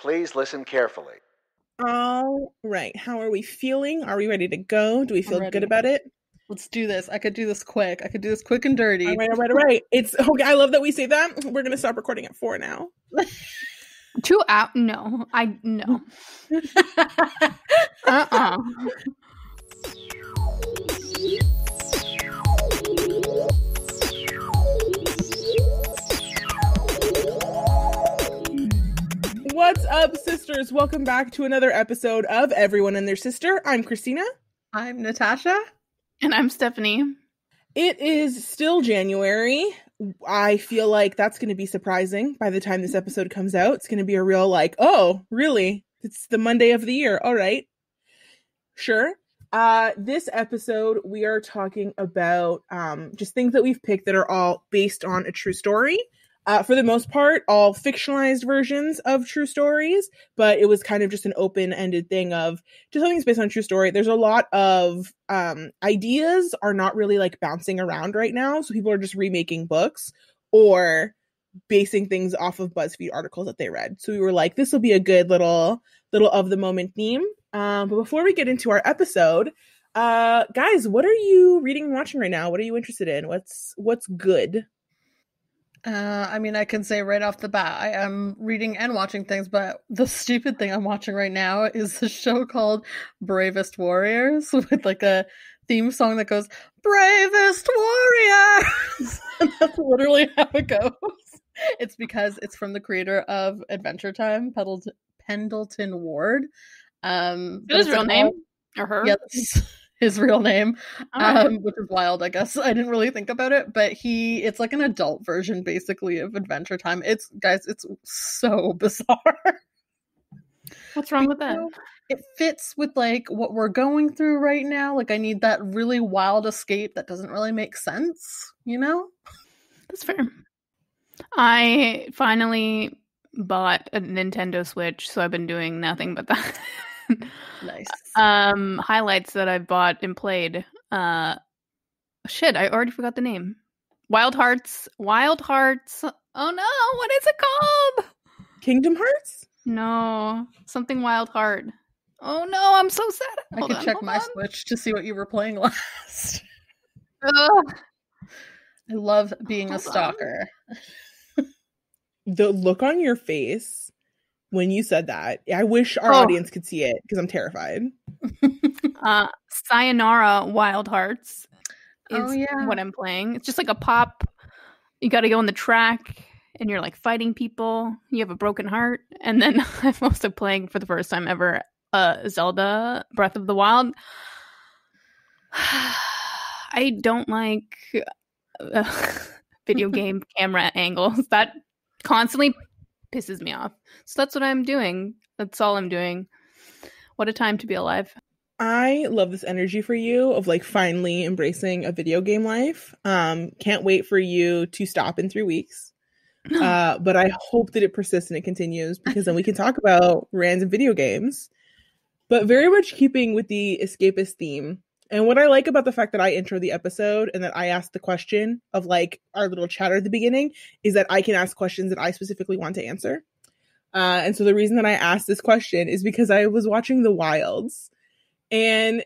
Please listen carefully. All right. How are we feeling? Are we ready to go? Do we feel good about it? Let's do this. I could do this quick. And dirty. All right. It's okay. I love that we say that. We're gonna stop recording at 4 now. 2 hours? No. No. What's up, sisters? Welcome back to another episode of Everyone and Their Sister. I'm Christina. I'm Natasha. And I'm Stephanie. It is still January. I feel like that's going to be surprising by the time this episode comes out. It's going to be a real oh, really? It's the Monday of the year. All right. Sure. This episode, we are talking about just things that we've picked that are all based on a true story. For the most part, all fictionalized versions of true stories, but it was kind of just an open-ended thing of just something's based on a true story. There's a lot of ideas are not really bouncing around right now, so people are just remaking books or basing things off of BuzzFeed articles that they read. So we were like, this will be a good little of the moment theme. But before we get into our episode, guys, what are you reading and watching right now? What are you interested in? What's good? I can say right off the bat, I am reading and watching things, but the stupid thing I'm watching right now is a show called Bravest Warriors with a theme song that goes, Bravest Warriors! And that's literally how it goes. It's because it's from the creator of Adventure Time, Pendleton Ward. His real name? Or her? Yeah, that's his real name, which is wild, I guess. I didn't really think about it, but it's like an adult version, basically, of Adventure Time. It's so bizarre. What's wrong with that? It fits with, what we're going through right now. I need that really wild escape that doesn't really make sense, That's fair. I finally bought a Nintendo Switch, so I've been doing nothing but that. Nice. Highlights that I've bought and played. Shit, I already forgot the name. Wild Hearts. Oh no, what is it called? Kingdom Hearts? No, something Wild Heart. Oh no, I'm so sad. I could check my Switch to see what you were playing last. I love being a stalker. The look on your face when you said that, I wish our audience could see it because I'm terrified. Sayonara Wild Hearts is what I'm playing. It's just like a pop. You got to go on the track and you're fighting people. You have a broken heart. And then I'm also playing for the first time ever Zelda Breath of the Wild. I don't like video game camera angles. That constantly pisses me off. So that's what I'm doing. That's all I'm doing. What a time to be alive. I love this energy for you of finally embracing a video game life. Can't wait for you to stop in 3 weeks. But I hope that it persists and it continues because then we can talk about random video games. But very much keeping with the escapist theme. And what I like about the fact that I intro the episode and that I ask the question of our little chatter at the beginning is that I can ask questions that I specifically want to answer. And so the reason that I asked this question is because I was watching The Wilds and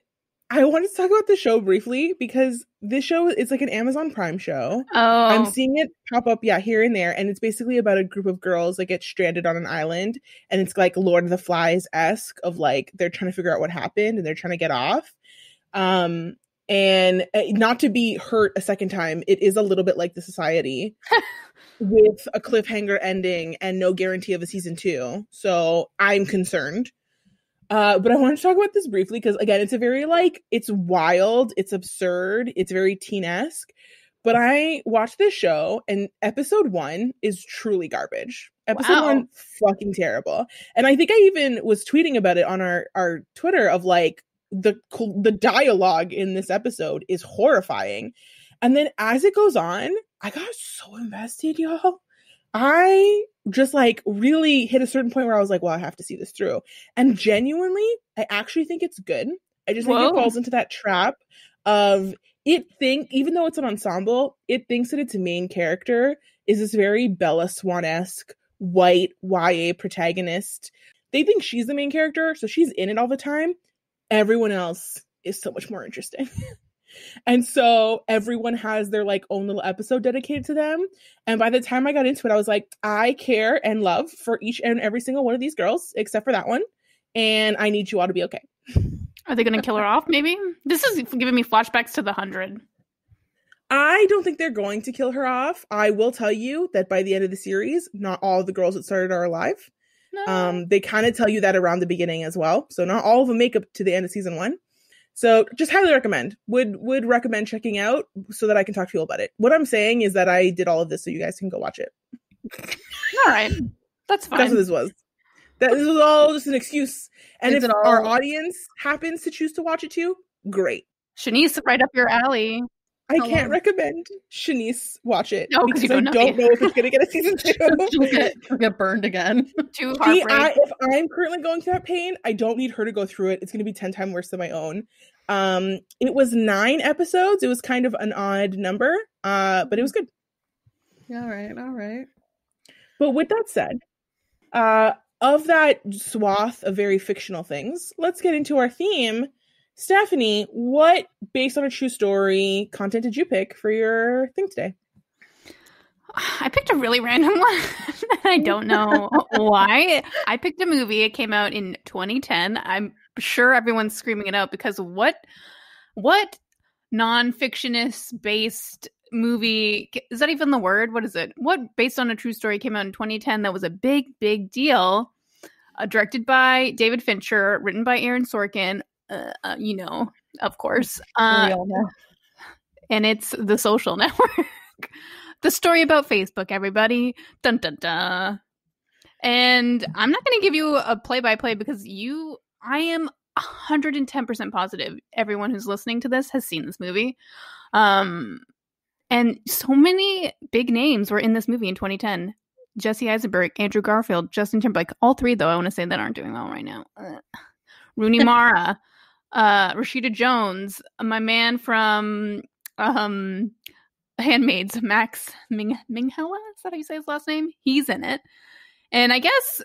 I wanted to talk about the show briefly because this show is an Amazon Prime show. Oh. I'm seeing it pop up, here and there. And it's basically about a group of girls that get stranded on an island. And it's Lord of the Flies-esque of they're trying to figure out what happened and they're trying to get off. And not to be hurt a second time, it is a little bit like The Society with a cliffhanger ending and no guarantee of a season 2. So I'm concerned. But I wanted to talk about this briefly because again, it's a very it's wild, it's absurd, it's very teen-esque. But I watched this show and episode 1 is truly garbage. Episode 1 fucking terrible. And I think I even was tweeting about it on our Twitter of the dialogue in this episode is horrifying. And then as it goes on, I got so invested, y'all. I just really hit a certain point where I was well, I have to see this through. And genuinely, I actually think it's good. I just think it falls into that trap of even though it's an ensemble, it thinks that its main character is this very Bella Swan-esque white YA protagonist. They think she's the main character, so she's in it all the time. Everyone else is so much more interesting. And so everyone has their like own little episode dedicated to them. And by the time I got into it, I was like, I care and love for each and every single one of these girls, except for that one. And I need you all to be okay. Are they going to kill her off, maybe? This is giving me flashbacks to the 100. I don't think they're going to kill her off. I will tell you that by the end of the series, not all of the girls that started are alive. No. They kind of tell you that around the beginning as well. So not all of them make up to the end of season 1. So just highly recommend. Would recommend checking out so that I can talk to you about it. What I'm saying is that I did all of this so you guys can go watch it. All right. That's fine. That's what this was. This was all just an excuse. And if our audience happens to choose to watch it too, great. Shanice, right up your alley. I can't recommend Shanice watch it because I don't know if it's going to get a season 2. She'll get burned again. Too heartbreak. If I'm currently going through that pain, I don't need her to go through it. It's going to be 10 times worse than my own. It was 9 episodes. It was kind of an odd number, but it was good. All right. But with that said, of that swath of very fictional things, let's get into our theme. Stephanie, what, based on a true story, content did you pick for your thing today? I picked a really random one. I don't know why. I picked a movie. It came out in 2010. I'm sure everyone's screaming it out because what non-fictionist based movie, is that even the word? What is it? What based on a true story came out in 2010 that was a big deal? Directed by David Fincher, written by Aaron Sorkin. Of course. We all know. And it's The Social Network. The story about Facebook, everybody. Dun dun dun. And I'm not going to give you a play-by-play because I am 110% positive everyone who's listening to this has seen this movie. And so many big names were in this movie in 2010. Jesse Eisenberg, Andrew Garfield, Justin Timberlake. All 3, though, I want to say that aren't doing well right now. Rooney Mara. Rashida Jones, my man from Handmaids, Max Minghella, is that how you say his last name? He's in it. And I guess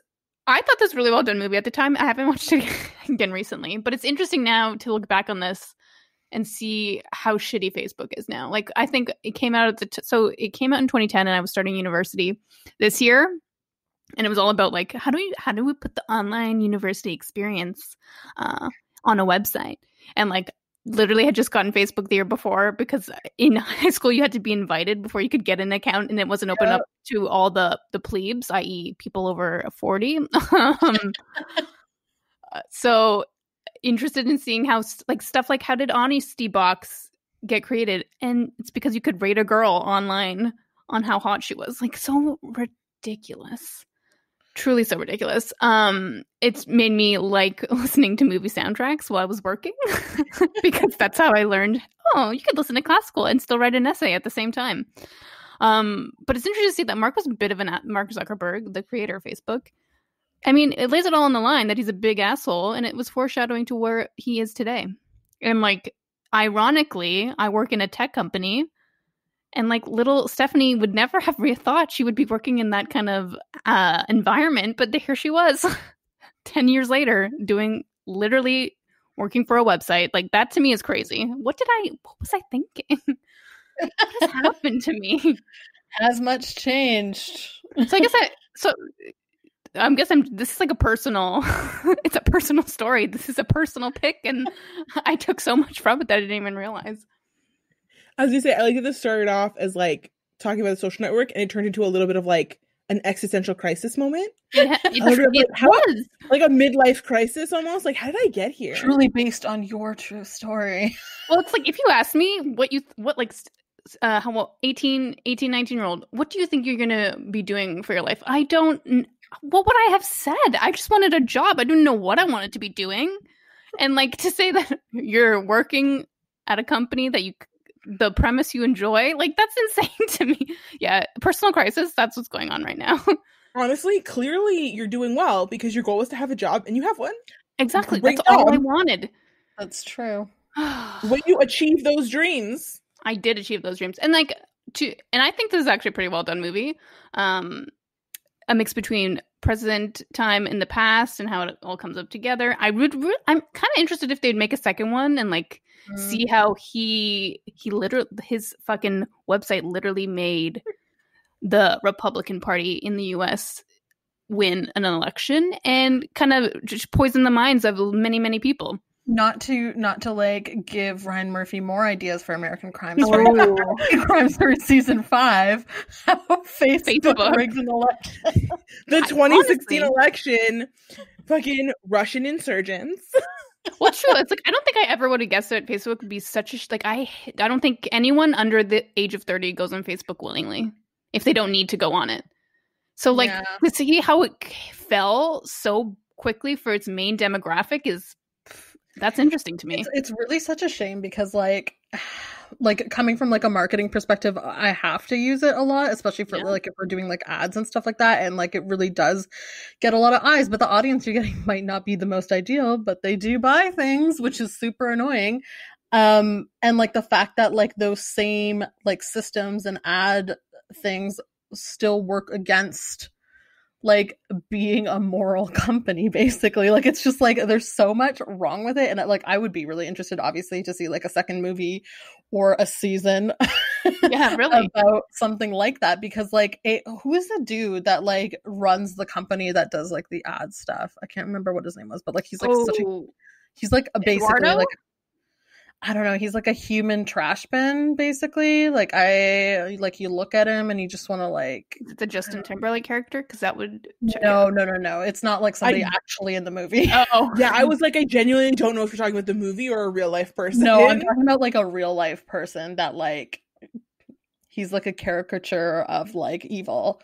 I thought this was a really well done movie at the time. I haven't watched it again recently, but it's interesting now to look back on this and see how shitty Facebook is now. Like, I think it came out so it came out in 2010 and I was starting university this year. And it was all about like, how do we put the online university experience on a website? And like literally had just gotten Facebook the year before because in high school you had to be invited before you could get an account and it wasn't open up to all the plebes, i.e. people over 40. So interested in seeing how like stuff like how did Honesty Box get created? And it's because you could rate a girl online on how hot she was. Like so ridiculous. Truly so ridiculous. It's made me like listening to movie soundtracks while I was working because that's how I learned, you could listen to classical and still write an essay at the same time. But it's interesting to see that Mark was a bit of Mark Zuckerberg, the creator of Facebook. I mean, it lays it all on the line that he's a big asshole and it was foreshadowing to where he is today. And like, ironically, I work in a tech company. And like little Stephanie would never have thought she would be working in that kind of environment. But here she was 10 years later literally working for a website. Like that to me is crazy. What was I thinking? What has happened to me? Has much changed? So I'm guessing this is like it's a personal story. This is a personal pick. And I took so much from it that I didn't even realize. I was gonna say, I like that this started off as like talking about the social network and it turned into a little bit of like an existential crisis moment. It was like a midlife crisis almost. Like, how did I get here? Truly based on your true story. Well, it's like if you ask me how 18, 19-year-old, what do you think you're gonna be doing for your life? What would I have said? I just wanted a job. I didn't know what I wanted to be doing. And like to say that you're working at a company that the premise you enjoy, like that's insane to me. Yeah, personal crisis, that's what's going on right now. Honestly, clearly you're doing well because your goal was to have a job and you have one. Exactly. That's all I wanted. That's true. When you achieve those dreams. I did achieve those dreams. And and I think this is actually a pretty well done movie. a mix between present time and the past and how it all comes up together. I'm kind of interested if they'd make a second one and like see how he literally, his fucking website literally made the Republican Party in the US win an election and kind of just poison the minds of many people. Not to like give Ryan Murphy more ideas for American Crime Story. American Crime Story season 5. How Facebook rigged an election. The 2016 election. Fucking Russian insurgents. Well, it's true. It's like I don't think I ever would have guessed that Facebook would be such a like I don't think anyone under the age of 30 goes on Facebook willingly if they don't need to go on it. So like to see how it fell so quickly for its main demographic is. That's interesting to me. It's really such a shame because like coming from like a marketing perspective, I have to use it a lot, especially for like if we're doing like ads and stuff like that. And like it really does get a lot of eyes, but the audience you're getting might not be the most ideal, but they do buy things, which is super annoying. And like the fact that like those same like systems and ad things still work against like being a moral company, basically. Like it's just like there's so much wrong with it, and like I would be really interested obviously to see like a second movie or a season really about something like that, because like who is the dude that like runs the company that does like the ad stuff? I can't remember what his name was, but like he's like he's like a basically Eduardo? Like I don't know. He's like a human trash bin, basically. Like you look at him and you just want to like. Is it the Justin Timberlake character? Because that would. No. It's not like somebody actually in the movie. Oh, yeah. I was like, I genuinely don't know if you're talking about the movie or a real life person. No, I'm talking about like a real life person that like he's like a caricature of like evil.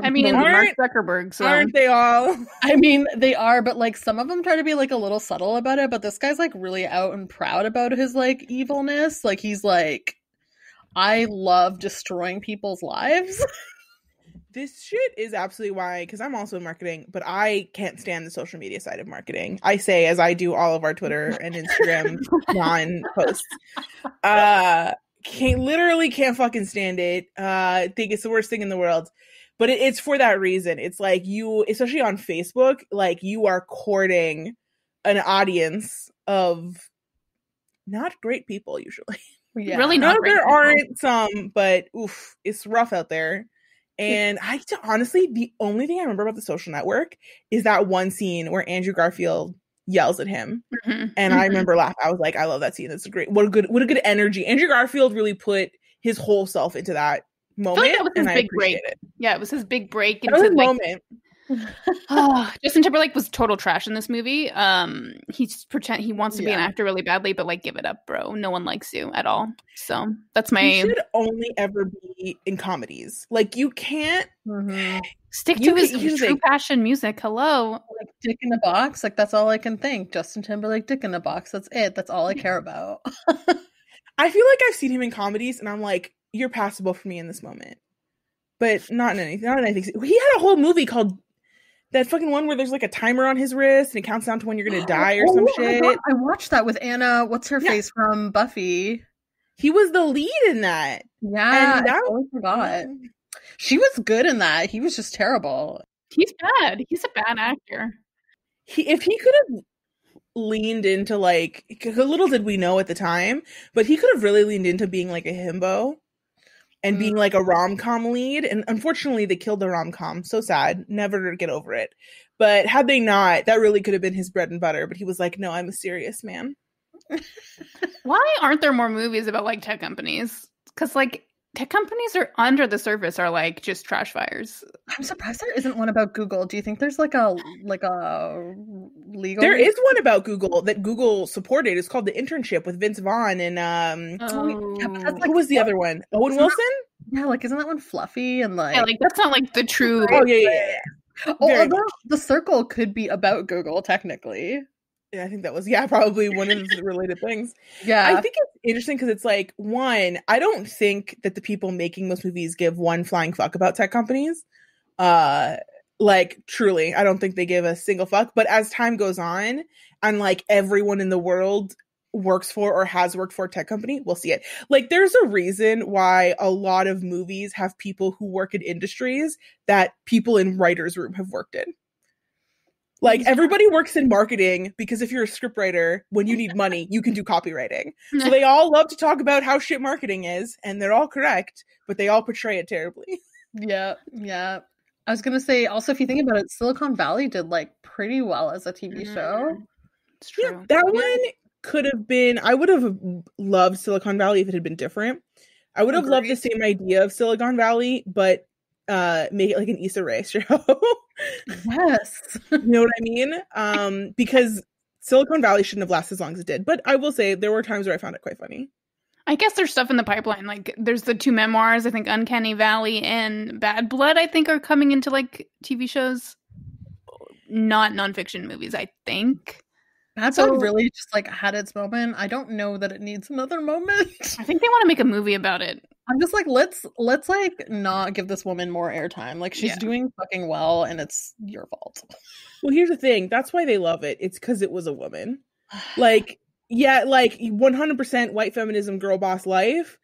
I mean, Mark Zuckerberg, so. Aren't they all? I mean, they are, but like some of them try to be like a little subtle about it, but this guy's like really out and proud about his like evilness. Like he's like, I love destroying people's lives. This shit is absolutely why, because I'm also in marketing, but I can't stand the social media side of marketing. I say, as I do all of our Twitter and Instagram non-posts. Can't fucking stand it. Think it's the worst thing in the world. But it's for that reason. It's like you, especially on Facebook, like you are courting an audience of not great people usually. Yeah. Really not great there people. Aren't some, but oof, it's rough out there. And honestly, the only thing I remember about The Social Network is that one scene where Andrew Garfield yells at him. And I remember laughing. I was like, I love that scene. That's great. What a good energy. Andrew Garfield really put his whole self into that moment. I feel like that was his big break. Yeah, it was his big break into his moment. Justin Timberlake was total trash in this movie. He wants to be an actor really badly, but like, give it up, bro. No one likes you at all. So that's my. He should only ever be in comedies. Like you can't stick to his true passion music. Hello, like Dick in the Box. Like that's all I can think. Justin Timberlake, Dick in the Box. That's it. That's all I care about. I feel like I've seen him in comedies, and I'm like, you're passable for me in this moment, but not in anything. He had a whole movie called that fucking one where there's like a timer on his wrist and it counts down to when you're gonna die or some shit. I watched that with Anna. What's her face from Buffy? He was the lead in that. Yeah, and I totally forgot. She was good in that. He was just terrible. He's bad. He's a bad actor. If he could have leaned into like, little did we know at the time, but he could have really leaned into being like a himbo and being like a rom-com lead. And unfortunately they killed the rom-com. So sad. Never get over it. But had they not, that really could have been his bread and butter. But he was like, no, I'm a serious man. Why aren't there more movies about like tech companies? Because like tech companies are under the surface are like just trash fires. I'm surprised there isn't one about Google. Do you think there's like a legal? There is one about Google that Google supported. It's called The Internship with Vince Vaughn and who was the other one? Owen Wilson? Yeah, like isn't that one fluffy and like that's not like the true. Oh yeah. Although The Circle could be about Google technically. Yeah, I think that was probably one of the related things. Yeah, I think it's interesting because it's like, one, I don't think that the people making those movies give one flying fuck about tech companies. Like truly, I don't think they give a single fuck. But as time goes on, and like everyone in the world works for or has worked for a tech company will see it. Like, there's a reason why a lot of movies have people who work in industries that people in writers' room have worked in. Like, everybody works in marketing because if you're a scriptwriter, when you need money, you can do copywriting. So they all love to talk about how shit marketing is, and they're all correct, but they all portray it terribly. Yeah. I was gonna say, also, if you think about it, Silicon Valley did like pretty well as a TV show. It's true. Yeah, that one could have been. I would have loved Silicon Valley if it had been different. I would have loved the same idea of Silicon Valley, but make it like an Issa Rae show. Yes. You know what I mean? Because Silicon Valley shouldn't have lasted as long as it did. But I will say there were times where I found it quite funny. I guess there's stuff in the pipeline. Like, there's the 2 memoirs, I think Uncanny Valley and Bad Blood, I think, are coming into like TV shows. Not nonfiction movies, I think. Bad Blood really just like had its moment. I don't know that it needs another moment. I think they want to make a movie about it. I'm just like, let's like not give this woman more airtime. Like, she's doing fucking well, and it's your fault. Well, here's the thing. That's why they love it. It's because it was a woman. Like, yeah, like 100% white feminism, girl boss life.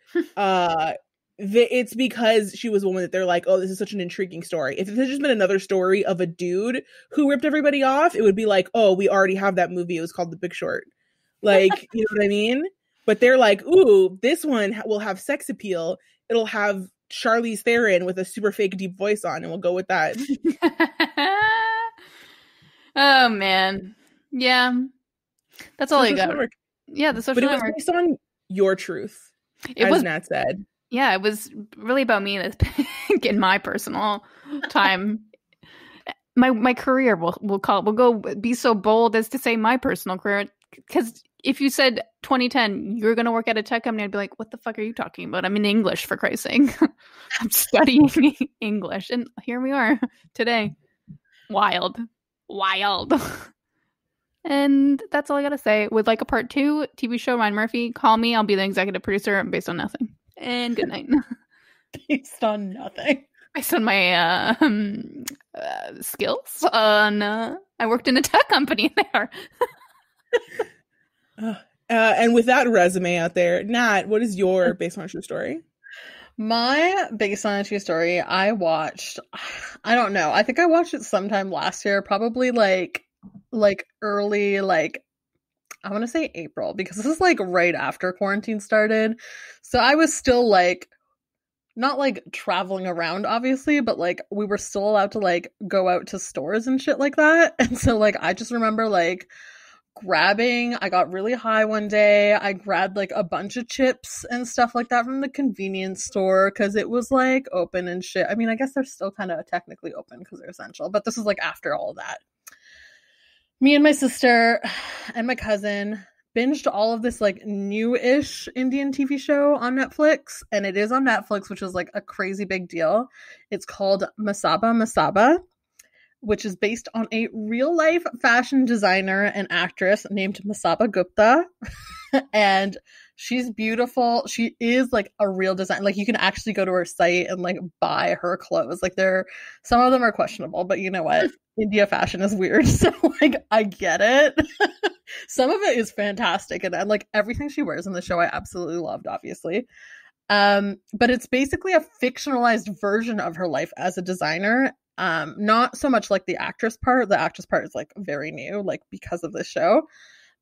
It's because she was a woman that they're like, oh, this is such an intriguing story. If it had just been another story of a dude who ripped everybody off, it would be like, oh, we already have that movie. It was called The Big Short. Like, you know what I mean? But they're like, ooh, this one will have sex appeal. It'll have Charlize Theron with a super fake deep voice on, and we'll go with that. Oh, man. Yeah. That's all I got. Yeah, the social network. But it was based on your truth, as Nat said. Yeah, it was really about me in my personal time. My career, we'll go be so bold as to say my personal career. Because if you said 2010, you're going to work at a tech company, I'd be like, what the fuck are you talking about? I'm in English, for Christ's sake. I'm studying English. And here we are today. Wild. And that's all I got to say. With like a part 2 TV show, Ryan Murphy, call me. I'll be the executive producer based on nothing. And good night. Based on nothing. Based on my skills. I worked in a tech company there. And with that resume out there, Nat, what is your based on a true story? My based on a true story, I watched, I don't know, I think I watched it sometime last year, probably like early, like, I want to say April, because this is like right after quarantine started. So I was still like, not like traveling around, obviously, but like we were still allowed to like go out to stores and shit like that. And so like I just remember like I got really high one day. I grabbed like a bunch of chips and stuff like that from the convenience store because it was like open and shit. I mean, I guess they're still kind of technically open because they're essential, but this is like after all that. Me and my sister and my cousin binged all of this like new-ish Indian TV show on Netflix, and it is on Netflix, which is like a crazy big deal. It's called Masaba, which is based on a real-life fashion designer and actress named Masaba Gupta. And she's beautiful. She is like a real designer. Like, you can actually go to her site and like buy her clothes. Like, some of them are questionable, but you know what? India fashion is weird. So like, I get it. Some of it is fantastic. And like everything she wears in the show, I absolutely loved, obviously. But it's basically a fictionalized version of her life as a designer. Not so much like the actress part. The actress part is like very new, like because of this show.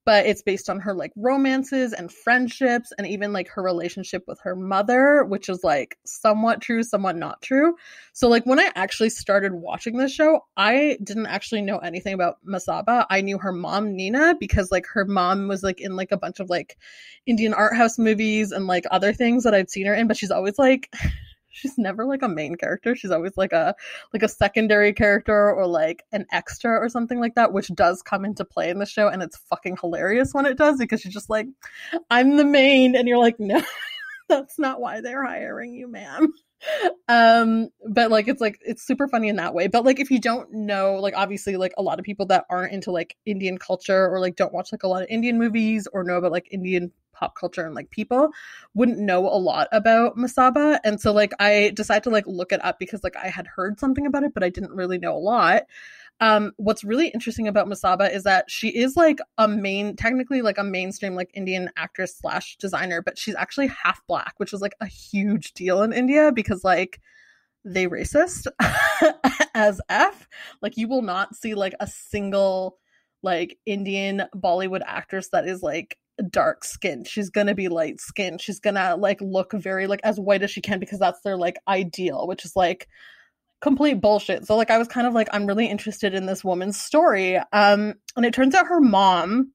But it's based on her like romances and friendships and even like her relationship with her mother, which is like somewhat true, somewhat not true. So like when I actually started watching this show, I didn't actually know anything about Masaba. I knew her mom, Nina, because like her mom was like in like a bunch of like Indian art house movies and like other things that I'd seen her in, but she's always like... She's never like a main character. She's always like a secondary character or like an extra or something like that, which does come into play in the show. And it's fucking hilarious when it does, because she's just like, I'm the main. And you're like, no, that's not why they're hiring you, ma'am. But like, it's super funny in that way. But like, if you don't know, like, obviously like a lot of people that aren't into like Indian culture or like don't watch like a lot of Indian movies or know about like Indian pop culture and like people wouldn't know a lot about Masaba. And so like I decided to like look it up because like I had heard something about it, but I didn't really know a lot. What's really interesting about Masaba is that she is like technically like a mainstream like Indian actress / designer, but she's actually half black, which was like a huge deal in India because like they racist as F. Like you will not see like a single like Indian Bollywood actress that is like dark skinned. She's gonna be light skinned. She's gonna like look very like as white as she can because that's their like ideal, which is like complete bullshit. So like I was kind of like, I'm really interested in this woman's story. And it turns out her mom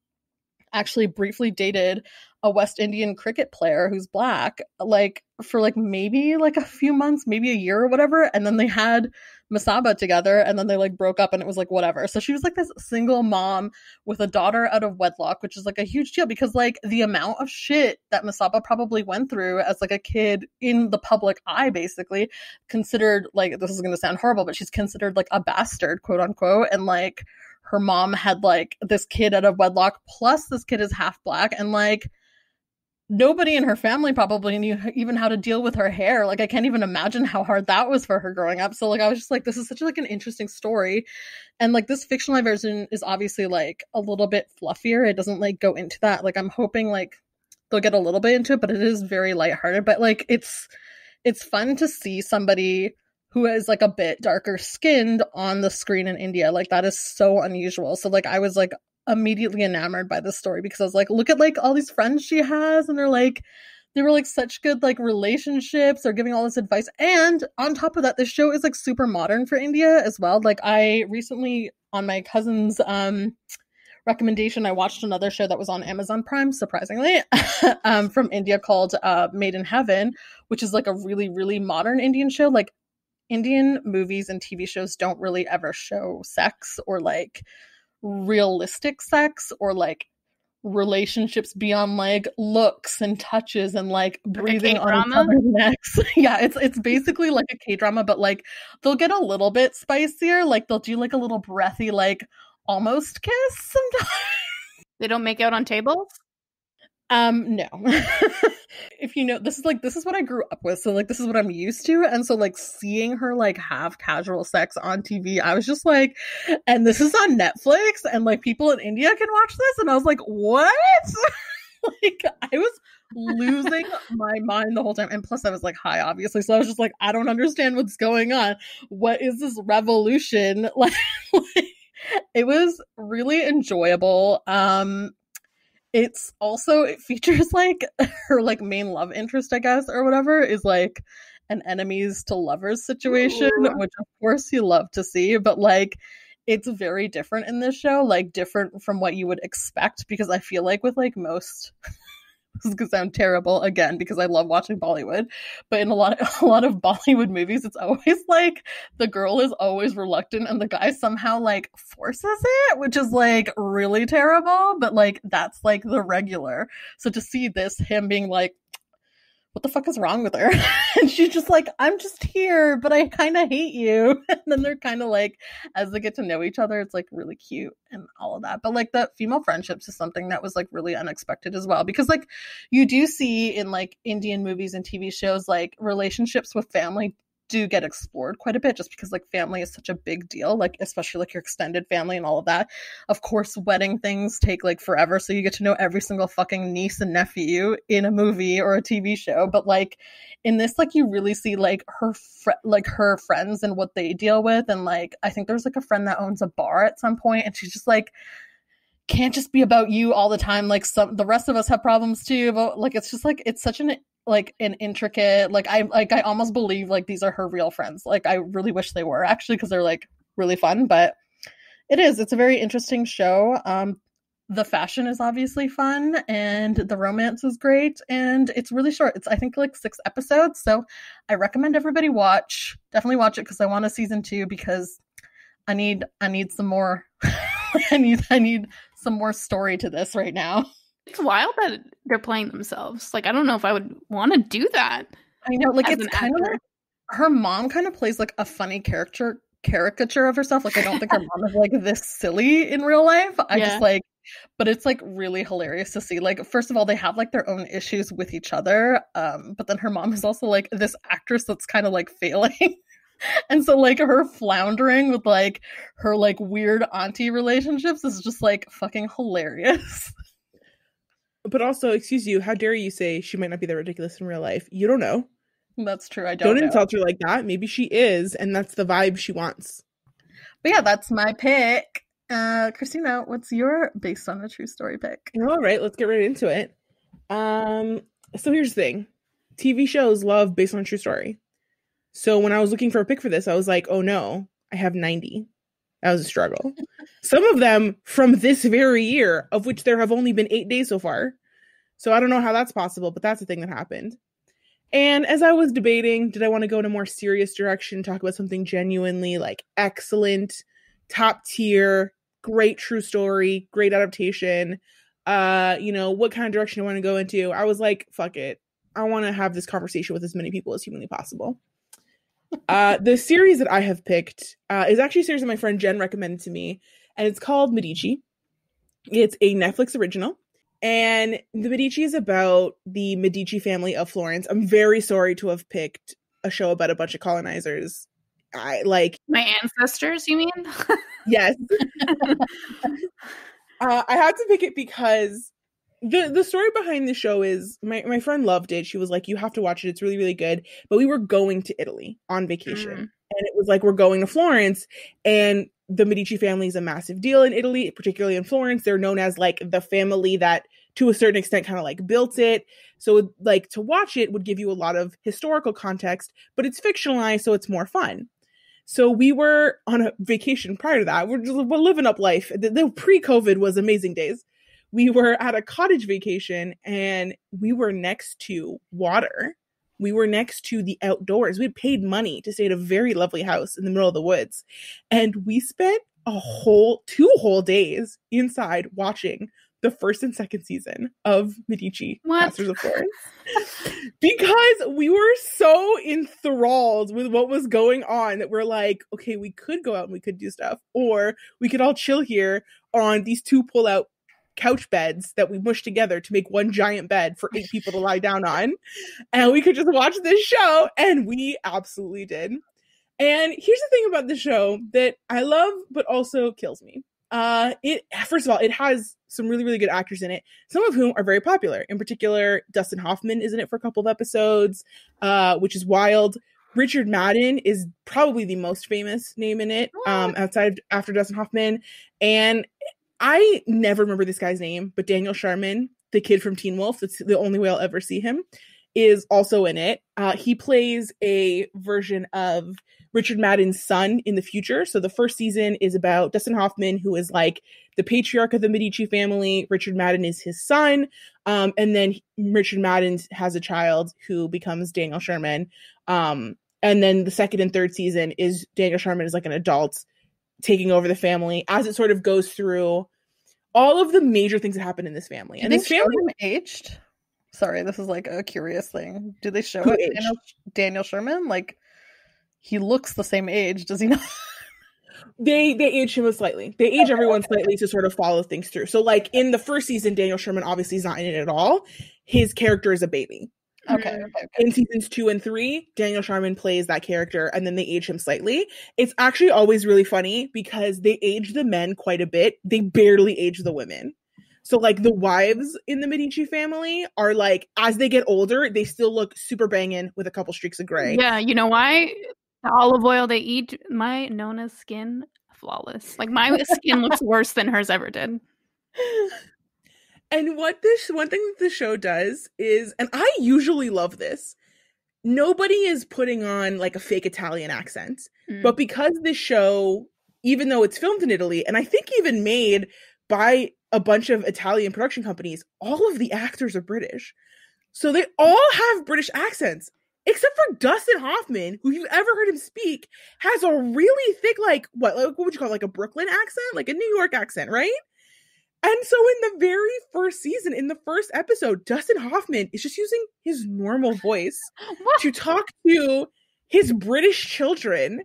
actually briefly dated a West Indian cricket player who's black, like for like maybe like a few months, maybe a year or whatever. And then they had Masaba together and then they like broke up and it was like whatever. So she was like this single mom with a daughter out of wedlock, which is like a huge deal because like the amount of shit that Masaba probably went through as like a kid in the public eye, basically considered like, this is going to sound horrible, but she's considered like a bastard, quote unquote. And like her mom had like this kid out of wedlock, plus this kid is half black, and like nobody in her family probably knew even how to deal with her hair. Like I can't even imagine how hard that was for her growing up. So like I was just like, this is such like an interesting story. And like this fictionalized version is obviously like a little bit fluffier. It doesn't like go into that. Like I'm hoping like they'll get a little bit into it, but it is very lighthearted. But like it's fun to see somebody who is like a bit darker skinned on the screen in India. Like that is so unusual. So like I was like immediately enamored by this story because I was like, look at like all these friends she has, and they were like such good like relationships. They're giving all this advice, and on top of that, this show is like super modern for India as well. Like I recently, on my cousin's recommendation, I watched another show that was on Amazon Prime, surprisingly, from India called Made in Heaven, which is like a really, really modern Indian show. Like Indian movies and TV shows don't really ever show sex or like realistic sex or like relationships beyond like looks and touches and like breathing on each other's necks. Yeah, it's basically like a K-drama, but like they'll get a little bit spicier. Like they'll do like a little breathy like almost kiss sometimes. They don't make out on tables? No. If you know, this is what I grew up with, so like this is what I'm used to, and so like seeing her like have casual sex on TV, I was just like, and this is on Netflix, and like people in India can watch this, and I was like, what? Like I was losing my mind the whole time, and plus I was like high, obviously, so I was just like, I don't understand what's going on. What is this revolution? Like it was really enjoyable. It's also, it features like her like main love interest, I guess, or whatever, is like an enemies to lovers situation. Ooh. Which of course you love to see, but like it's very different in this show, like different from what you would expect, because I feel like with like most this is gonna sound terrible again because I love watching Bollywood, but in a lot of Bollywood movies, it's always like the girl is always reluctant and the guy somehow like forces it, which is like really terrible, but like that's like the regular. So to see this, him being like, what the fuck is wrong with her? And she's just like, I'm just here, but I kind of hate you. And then they're kind of like, as they get to know each other, it's like really cute and all of that. But like the female friendships is something that was like really unexpected as well, because like you do see in like Indian movies and TV shows, like relationships with family do get explored quite a bit, just because like family is such a big deal, like especially like your extended family and all of that. Of course, wedding things take like forever, so you get to know every single fucking niece and nephew in a movie or a TV show. But like in this, like you really see like her friends and what they deal with, and like I think there's like a friend that owns a bar at some point, and she's just like, can't just be about you all the time. Like the rest of us have problems too, but like it's just like it's such an intricate, like I almost believe like these are her real friends. Like I really wish they were, actually, because they're like really fun. But it's a very interesting show. The fashion is obviously fun, and the romance is great, and it's really short. It's I think like 6 episodes, so I recommend everybody definitely watch it, because I want a season 2, because I need some more I need some more story to this right now. It's wild that they're playing themselves. Like, I don't know if I would want to do that. I know, like it's kind of like her mom kind of plays like a funny caricature of herself. Like I don't think her mom is like this silly in real life. I just like But it's like really hilarious to see. Like, first of all, they have like their own issues with each other. But then her mom is also like this actress that's kind of like failing. And so like her floundering with like her like weird auntie relationships is just like fucking hilarious. But also, excuse you, how dare you say she might not be that ridiculous in real life? You don't know. That's true. I don't know. Insult her like that. Maybe she is, and that's the vibe she wants. But yeah, that's my pick. Christina, what's your based on a true story pick? All right, let's get right into it. So here's the thing. TV shows love based on a true story. So when I was looking for a pick for this, I was like, oh no, I have 90. That was a struggle. Some of them from this very year, of which there have only been 8 days so far. So I don't know how that's possible, but that's the thing that happened. And as I was debating, did I want to go in a more serious direction, talk about something genuinely like excellent, top tier, great true story, great adaptation, what kind of direction I want to go into? I was like, fuck it. I want to have this conversation with as many people as humanly possible. The series that I have picked is actually a series that my friend Jen recommended to me, and it's called Medici. It's a Netflix original. And the Medici is about the Medici family of Florence. I'm very sorry to have picked a show about a bunch of colonizers. My ancestors, you mean? Yes. I had to pick it because the story behind the show is my friend loved it. She was like, you have to watch it. It's really, really good. But we were going to Italy on vacation. And it was like, we're going to Florence, and the Medici family is a massive deal in Italy, particularly in Florence. They're known as like the family that to a certain extent kind of like built it. So like to watch it would give you a lot of historical context, but it's fictionalized, so it's more fun. So we were on a vacation prior to that. We're living up life. The pre-COVID was amazing days. We were at a cottage vacation, and we were next to water. We were next to the outdoors. We had paid money to stay at a very lovely house in the middle of the woods. And we spent 2 whole days inside watching the first and second season of Medici, Masters of Florence. Because we were so enthralled with what was going on that we're like, okay, we could go out and we could do stuff. Or we could all chill here on these 2 pull-out couch beds that we mushed together to make one giant bed for 8 people to lie down on, and we could just watch this show, and we absolutely did. And here's the thing about the show that I love but also kills me. First of all, it has some really, really good actors in it, some of whom are very popular. In particular, Dustin Hoffman is in it for a couple of episodes, which is wild. Richard Madden is probably the most famous name in it, after Dustin Hoffman. And I never remember this guy's name, but Daniel Sharman, the kid from Teen Wolf, that's the only way I'll ever see him, is also in it. He plays a version of Richard Madden's son in the future. So the first season is about Dustin Hoffman, who is like the patriarch of the Medici family. Richard Madden is his son. And then Richard Madden has a child who becomes Daniel Sharman. And then the second and third season is Daniel Sharman is like an adult taking over the family as it sort of goes through all of the major things that happen in this family. And this family aged. Sorry, this is like a curious thing. Do they show it? Daniel Sharman? Like, he looks the same age, does he not? They age him slightly. They age everyone slightly to sort of follow things through. So like in the first season, Daniel Sharman obviously is not in it at all. His character is a baby. Okay. In seasons 2 and 3, Daniel Sharman plays that character, and then they age him slightly. It's actually always really funny because they age the men quite a bit. They barely age the women. So like the wives in the Medici family are like, as they get older, they still look super banging with a couple streaks of gray. Yeah, you know why? The olive oil they eat, my Nona's skin, flawless. Like my skin looks worse than hers ever did. And one thing that the show does is, and I usually love this, nobody is putting on like a fake Italian accent. But because this show, even though it's filmed in Italy, and I think even made by a bunch of Italian production companies, all of the actors are British. So they all have British accents, except for Dustin Hoffman, who, if you've ever heard him speak, has a really thick, what would you call it, like a Brooklyn accent? Like a New York accent, right? And so in the very first season, in the first episode, Dustin Hoffman is just using his normal voice to talk to his British children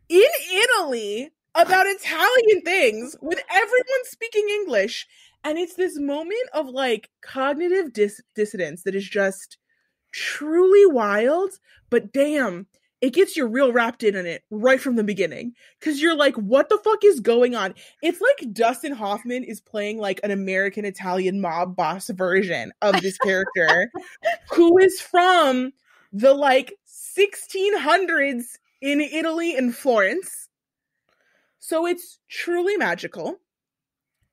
in Italy about Italian things with everyone speaking English. And it's this moment of like cognitive dissonance that is just truly wild, but damn, it gets you real wrapped in it right from the beginning. Cause you're like, what the fuck is going on? It's like Dustin Hoffman is playing like an American Italian mob boss version of this character who is from the like 1600s in Italy and Florence. So it's truly magical.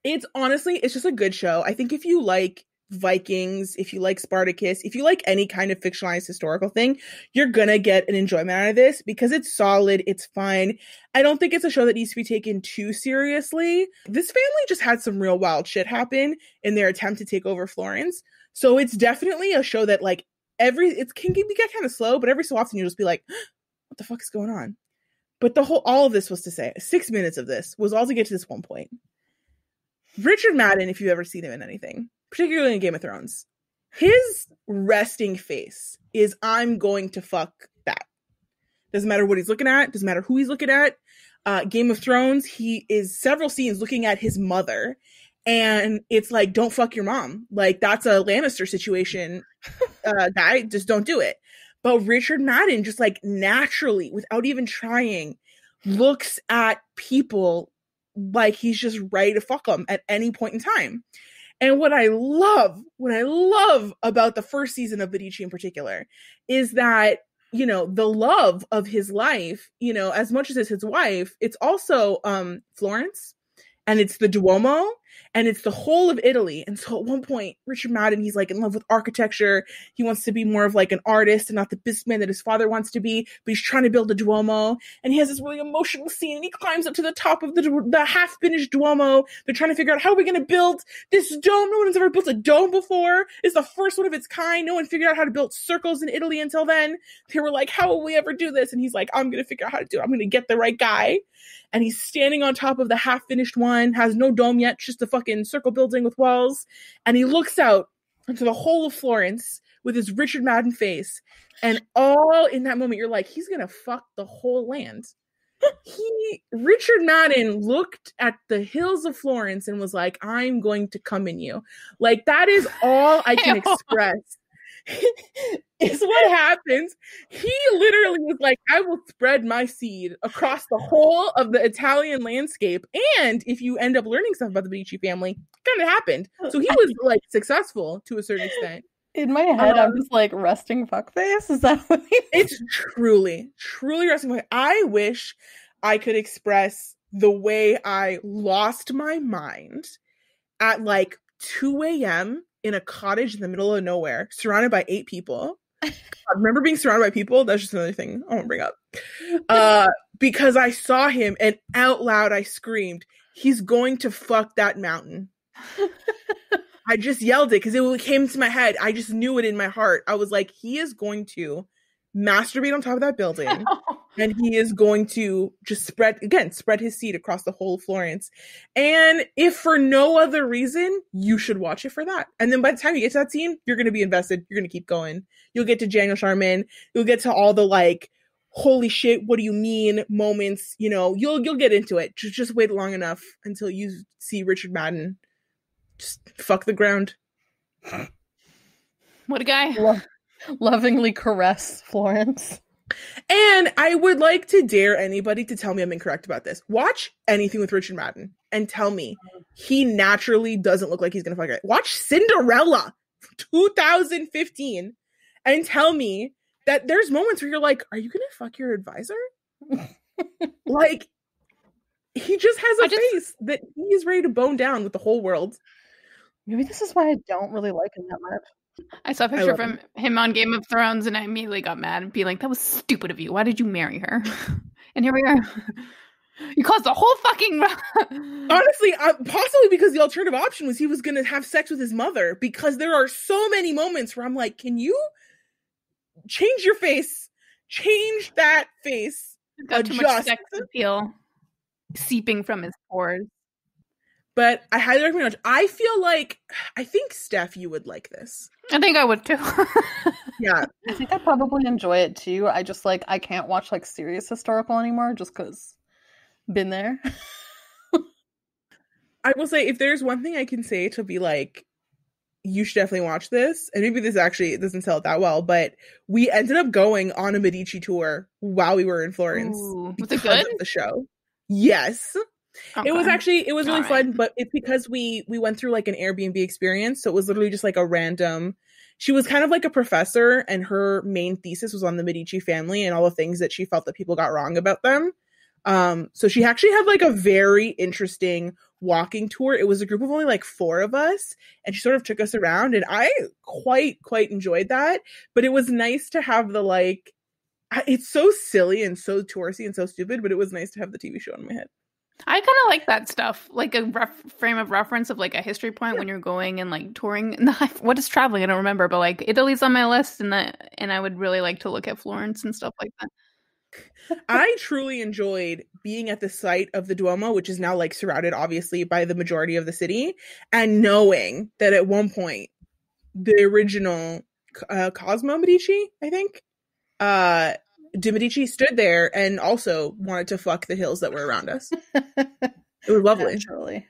It's honestly, it's just a good show. I think if you like Vikings, if you like Spartacus, if you like any kind of fictionalized historical thing, you're gonna get an enjoyment out of this because it's solid, it's fun. I don't think it's a show that needs to be taken too seriously. This family just had some real wild shit happen in their attempt to take over Florence. So it's definitely a show that like it can get kind of slow, but every so often you'll just be like, what the fuck is going on? But all of this was to say, 6 minutes of this was all to get to this one point. Richard Madden, if you've ever seen him in anything, particularly in Game of Thrones, his resting face is, I'm going to fuck that. Doesn't matter what he's looking at. Doesn't matter who he's looking at. Game of Thrones, he is several scenes looking at his mother. And it's like, don't fuck your mom. Like, that's a Lannister situation, guy. Just don't do it. But Richard Madden just like naturally, without even trying, looks at people like he's just ready to fuck them at any point in time. And what I love about the first season of Medici in particular is that, you know, the love of his life, you know, as much as it's his wife, it's also Florence, and it's the Duomo, and it's the whole of Italy. And so at one point, Richard Madden, he's like in love with architecture. He wants to be more of like an artist and not the businessman that his father wants to be, but he's trying to build a Duomo. And he has this really emotional scene, and he climbs up to the top of the half-finished Duomo. They're trying to figure out, how are we going to build this dome? No one's ever built a dome before. It's the first one of its kind. No one figured out how to build circles in Italy until then. They were like, how will we ever do this? And he's like, I'm going to figure out how to do it. I'm going to get the right guy. And he's standing on top of the half-finished one, has no dome yet, just a fucking circle building with walls. And he looks out into the whole of Florence with his Richard Madden face. And all in that moment, you're like, he's going to fuck the whole land. Richard Madden looked at the hills of Florence and was like, I'm going to come in you. Like, that is all I can express. Is what happens. He literally was like, I will spread my seed across the whole of the Italian landscape. And if you end up learning stuff about the Medici family, it kind of happened. So he was like successful to a certain extent. In my head, I'm just like, resting fuckface? Is that what it's truly resting fuckface. I wish I could express the way I lost my mind at like 2 a.m. in a cottage in the middle of nowhere, surrounded by 8 people. God, remember being surrounded by people? That's just another thing I want to bring up. Because I saw him, and out loud I screamed, he's going to fuck that mountain. I just yelled it because it came to my head. I just knew it in my heart. I was like, he is going to masturbate on top of that building. And he is going to just spread his seed across the whole of Florence. And if for no other reason, you should watch it for that. And then by the time you get to that scene, you're going to be invested. You're going to keep going. You'll get to Daniel Sharman. You'll get to all the like, holy shit, what do you mean moments? You know, you'll get into it. Just wait long enough until you see Richard Madden just fuck the ground. What a guy. Lovingly caress Florence. And I would like to dare anybody to tell me I'm incorrect about this. Watch anything with Richard Madden and tell me he naturally doesn't look like he's going to fuck it. Watch Cinderella 2015 and tell me that there's moments where you're like, are you going to fuck your advisor? Like, he just has a face that he's ready to bone down with the whole world. Maybe this is why I don't really like him that much. I saw a picture from him on Game of Thrones, and I immediately got mad and be like, that was stupid of you. Why did you marry her? And here we are. You caused the whole fucking... Honestly, possibly because the alternative option was he was going to have sex with his mother, because there are so many moments where I'm like, can you change your face? Change that face. Got too much sex appeal seeping from his pores. But I highly recommend it. I think, Steph, you would like this. I think I would too. Yeah. I think I probably enjoy it too. I just like, I can't watch like serious historical anymore just because been there. I will say, if there's one thing I can say to be like, you should definitely watch this, and maybe this actually doesn't sell it that well, but we ended up going on a Medici tour while we were in Florence. Was it good? Of the show. Yes. Okay. It was really fun, but it's because we went through like an Airbnb experience, so it was literally just like a random. She was kind of like a professor, and her main thesis was on the Medici family and all the things that she felt that people got wrong about them. So she actually had like a very interesting walking tour. It was a group of only like 4 of us, and she sort of took us around, and I quite enjoyed that. But it was nice to have the like. It's so silly and so touristy and so stupid, but it was nice to have the TV show in my head. I kind of like that stuff, like a frame of reference of like a history point when you're going and like touring. What is traveling? I don't remember, but like Italy's on my list, and I would really like to look at Florence and stuff like that. I truly enjoyed being at the site of the Duomo, which is now like surrounded obviously by the majority of the city, and knowing that at one point the original Cosmo Medici, I think, de Medici stood there and also wanted to fuck the hills that were around us. It was lovely.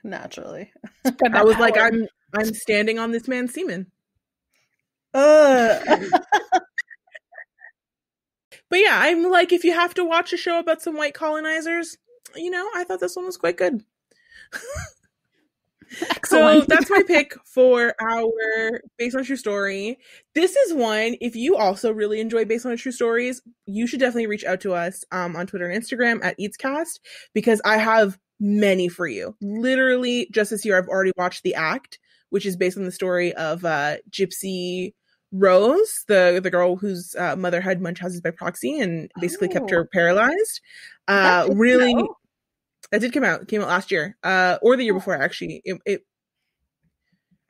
Naturally. I was like, I'm standing on this man's semen. But yeah, I'm like, if you have to watch a show about some white colonizers, I thought this one was quite good. So that's my pick for our Based on True Story. This is one, if you also really enjoy Based on True Stories, you should definitely reach out to us on Twitter and Instagram at EatsCast, because I have many for you. Literally, just this year, I've already watched The Act, which is based on the story of Gypsy Rose, the girl whose mother had Munchausen's by proxy and basically kept her paralyzed. That did come out. It came out last year, or the year before. Actually, I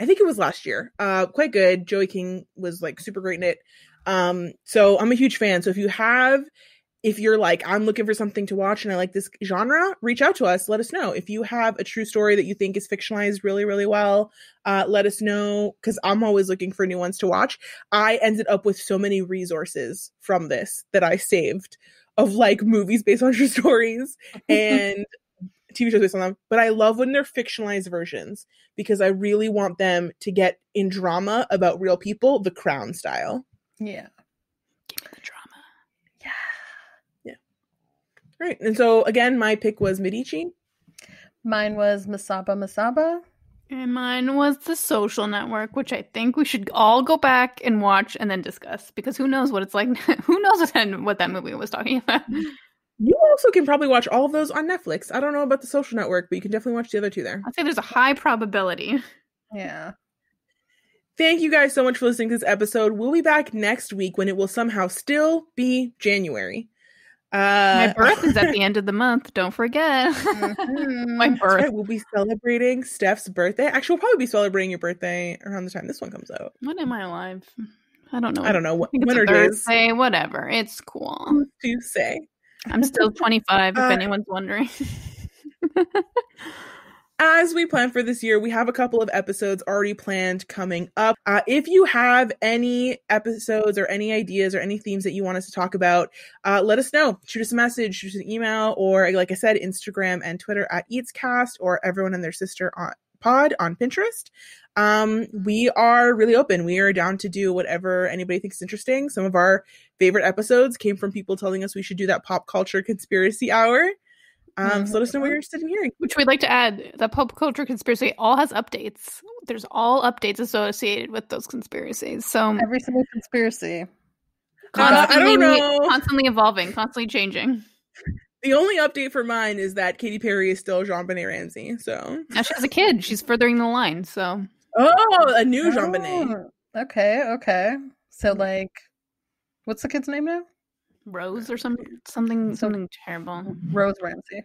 think it was last year. Quite good. Joey King was like super great in it. So I'm a huge fan. So if you're like, I'm looking for something to watch and I like this genre, reach out to us. Let us know. If you have a true story that you think is fictionalized really, really well, let us know, because I'm always looking for new ones to watch. I ended up with so many resources from this that I saved of like movies based on true stories and TV shows based on them. But I love when they're fictionalized versions, because I really want them to get in drama about real people, The Crown style. Yeah. Give me the drama. Yeah. Right. And so again, my pick was Medici. Mine was Masaba. And mine was The Social Network, which I think we should all go back and watch and then discuss, because who knows what it's like. Who knows what that movie was talking about. You also can probably watch all of those on Netflix. I don't know about The Social Network, but you can definitely watch the other 2 there. I'd say there's a high probability. Yeah. Thank you guys so much for listening to this episode. We'll be back next week when it will somehow still be January. My birth is at the end of the month. Don't forget. My birth. Right. We'll be celebrating Steph's birthday. Actually, we'll probably be celebrating your birthday around the time this one comes out. When am I alive? I don't know. I don't know. When it is. Whatever. It's cool. Who's to say? I'm still 25, if anyone's wondering. As we plan for this year, we have a couple of episodes already planned coming up. If you have any episodes or any ideas or any themes that you want us to talk about, let us know. Shoot us a message, shoot us an email, or like I said, Instagram and Twitter at EatsCast, or everyone and their sister pod on Pinterest. We are really open. We are down to do whatever anybody thinks is interesting. Some of our favorite episodes came from people telling us we should do that pop culture conspiracy hour. So let us know what you're interested in hearing. Which we'd like to add, the pop culture conspiracy all has updates. There's all updates associated with those conspiracies. So every single conspiracy. I don't know. Constantly evolving, constantly changing. The only update for mine is that Katy Perry is still JonBenet Ramsey. So now she has a kid. She's furthering the line. So a new JonBenet. Okay. So like, what's the kid's name now? Rose or something terrible. Rose Ramsey.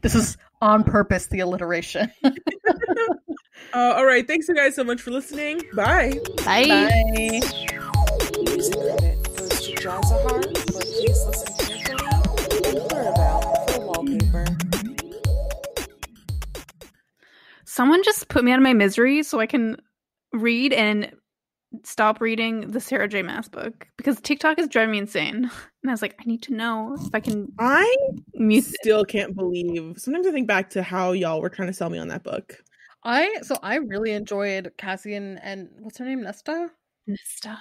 This is on purpose, the alliteration. All right. Thanks you guys so much for listening. Bye. Bye. Music credit goes to John Zahar, but please listen carefully, and Clarabelle for wallpaper. Someone just put me out of my misery so I can read and stop reading the Sarah J. Maas book because TikTok is driving me insane. And I was like, I need to know if I can. I still can't believe. Sometimes I think back to how y'all were trying to sell me on that book. I really enjoyed Cassie and what's her name, Nesta. Nesta.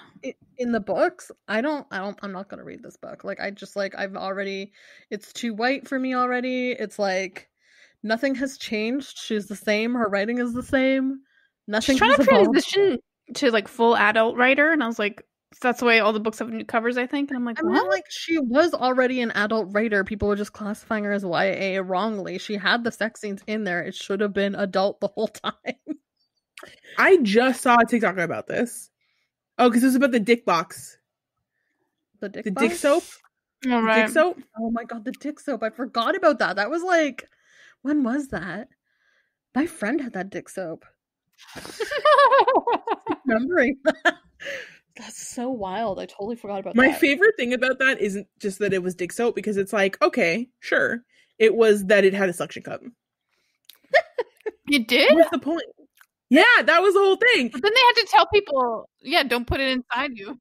In the books, I'm not gonna read this book. Like, I just like it's too white for me already. It's like nothing has changed. She's the same. Her writing is the same. Nothing. She's trying to transition to like full adult writer, and I was like, that's the way all the books have new covers, I think. And I'm like, what? mean, like, she was already an adult writer. People were just classifying her as YA wrongly. She had the sex scenes in there. It should have been adult the whole time. I just saw a TikTok about this. Oh, because it was about the dick box. The dick soap? All right. Dick soap? Oh my god, the dick soap. I forgot about that. That was like, when was that? My friend had that dick soap. Remembering that. That's so wild. I totally forgot about that. My favorite thing about that isn't just that it was dick soap, because it's like, okay, sure. It was that it had a suction cup. It did? What's the point? Yeah, that was the whole thing. But then they had to tell people, don't put it inside you.